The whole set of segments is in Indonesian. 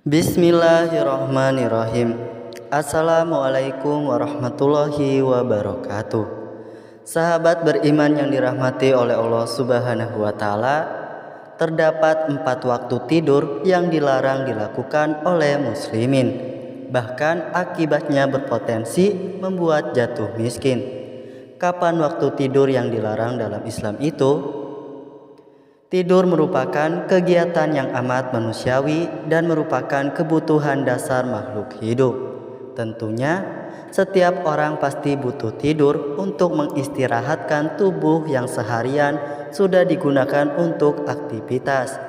Bismillahirrahmanirrahim. Assalamualaikum warahmatullahi wabarakatuh. Sahabat beriman yang dirahmati oleh Allah Subhanahu wa Ta'ala, terdapat 4 waktu tidur yang dilarang dilakukan oleh muslimin. Bahkan akibatnya berpotensi membuat jatuh miskin. Kapan waktu tidur yang dilarang dalam Islam itu? Tidur merupakan kegiatan yang amat manusiawi dan merupakan kebutuhan dasar makhluk hidup. Tentunya, setiap orang pasti butuh tidur untuk mengistirahatkan tubuh yang seharian sudah digunakan untuk aktivitas.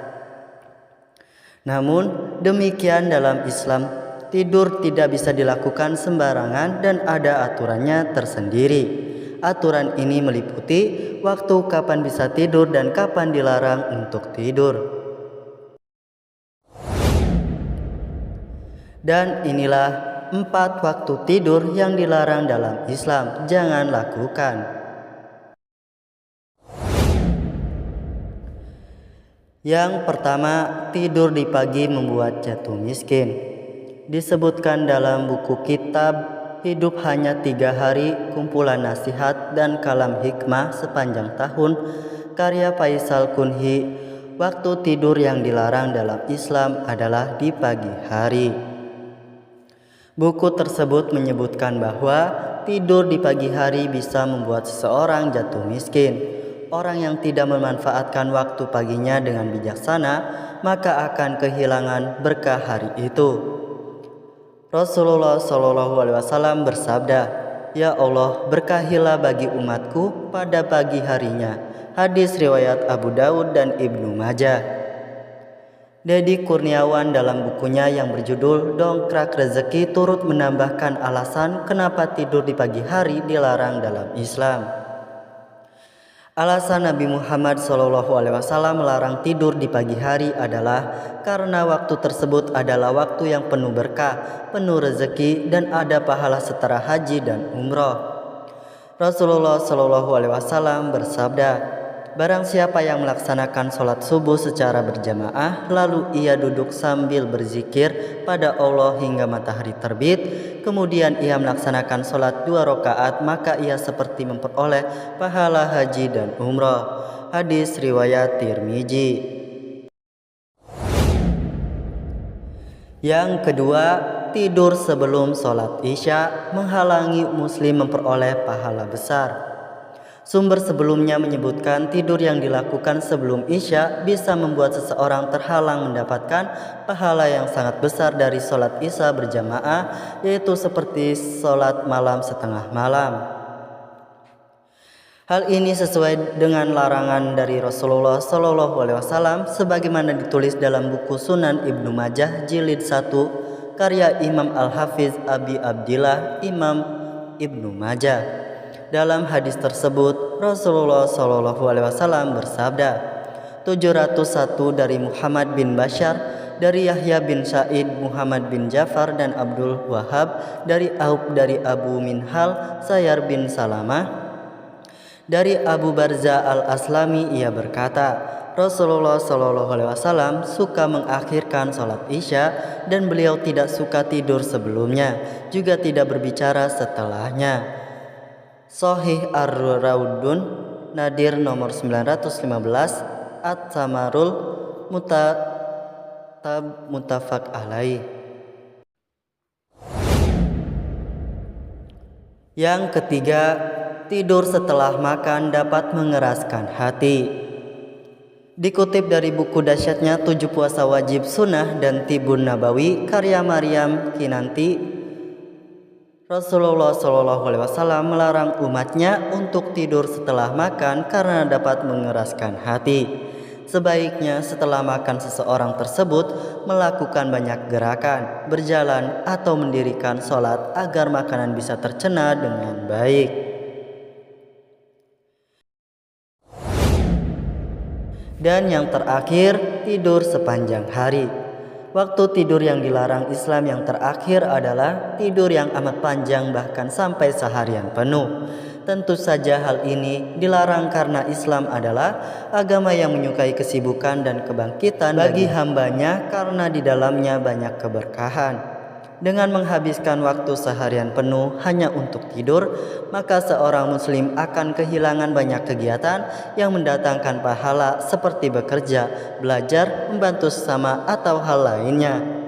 Namun, demikian dalam Islam, tidur tidak bisa dilakukan sembarangan dan ada aturannya tersendiri. Aturan ini meliputi waktu kapan bisa tidur dan kapan dilarang untuk tidur. Dan inilah 4 waktu tidur yang dilarang dalam Islam. Jangan lakukan. Yang pertama, tidur di pagi membuat jatuh miskin. Disebutkan dalam buku kitab Hidup Hanya 3 Hari, kumpulan nasihat dan kalam hikmah sepanjang tahun, karya Faisal Kunhi, waktu tidur yang dilarang dalam Islam adalah di pagi hari. Buku tersebut menyebutkan bahwa tidur di pagi hari bisa membuat seseorang jatuh miskin. Orang yang tidak memanfaatkan waktu paginya dengan bijaksana, maka akan kehilangan berkah hari itu. Rasulullah SAW bersabda, "Ya Allah, berkahilah bagi umatku pada pagi harinya." Hadis riwayat Abu Daud dan Ibnu Majah. Deddy Kurniawan dalam bukunya yang berjudul Dongkrak Rezeki turut menambahkan alasan kenapa tidur di pagi hari dilarang dalam Islam. Alasan Nabi Muhammad SAW melarang tidur di pagi hari adalah karena waktu tersebut adalah waktu yang penuh berkah, penuh rezeki, dan ada pahala setara haji dan umroh. Rasulullah SAW bersabda, "Barang siapa yang melaksanakan sholat subuh secara berjamaah, lalu ia duduk sambil berzikir pada Allah hingga matahari terbit, kemudian ia melaksanakan sholat 2 rakaat, maka ia seperti memperoleh pahala haji dan umrah." Hadis riwayat Tirmizi. Yang kedua, tidur sebelum sholat isya menghalangi muslim memperoleh pahala besar. Sumber sebelumnya menyebutkan tidur yang dilakukan sebelum isya bisa membuat seseorang terhalang mendapatkan pahala yang sangat besar dari sholat isya berjamaah, yaitu seperti sholat malam setengah malam. Hal ini sesuai dengan larangan dari Rasulullah SAW sebagaimana ditulis dalam buku Sunan Ibnu Majah jilid 1 karya Imam Al-Hafiz Abi Abdillah Imam Ibnu Majah. Dalam hadis tersebut, Rasulullah SAW bersabda, 701 dari Muhammad bin Bashar, dari Yahya bin Sa'id, Muhammad bin Ja'far, dan Abdul Wahab, dari Aub, dari Abu Minhal, Sayar bin Salamah, dari Abu Barza al-Aslami, ia berkata, Rasulullah SAW suka mengakhirkan sholat isya dan beliau tidak suka tidur sebelumnya, juga tidak berbicara setelahnya. Sahih Ar-Raudun Nadir nomor 915, At-Samarul Mutafaq alaih. Yang ketiga, tidur setelah makan dapat mengeraskan hati. Dikutip dari buku dahsyatnya 7 puasa wajib sunnah dan Tibun Nabawi karya Maryam Kinanti, Rasulullah SAW melarang umatnya untuk tidur setelah makan karena dapat mengeraskan hati. Sebaiknya setelah makan seseorang tersebut melakukan banyak gerakan, berjalan atau mendirikan sholat agar makanan bisa tercerna dengan baik. Dan yang terakhir, tidur sepanjang hari. Waktu tidur yang dilarang Islam yang terakhir adalah tidur yang amat panjang bahkan sampai seharian penuh. Tentu saja hal ini dilarang karena Islam adalah agama yang menyukai kesibukan dan kebangkitan bagi hambanya karena di dalamnya banyak keberkahan. Dengan menghabiskan waktu seharian penuh hanya untuk tidur, maka seorang muslim akan kehilangan banyak kegiatan yang mendatangkan pahala seperti bekerja, belajar, membantu sesama, atau hal lainnya.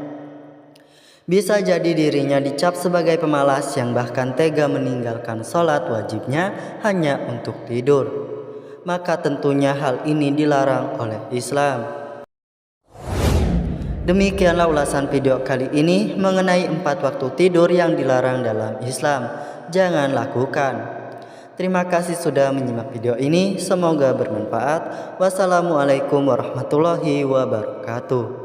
Bisa jadi dirinya dicap sebagai pemalas yang bahkan tega meninggalkan sholat wajibnya hanya untuk tidur. Maka tentunya hal ini dilarang oleh Islam. Demikianlah ulasan video kali ini mengenai 4 waktu tidur yang dilarang dalam Islam. Jangan lakukan. Terima kasih sudah menyimak video ini. Semoga bermanfaat. Wassalamualaikum warahmatullahi wabarakatuh.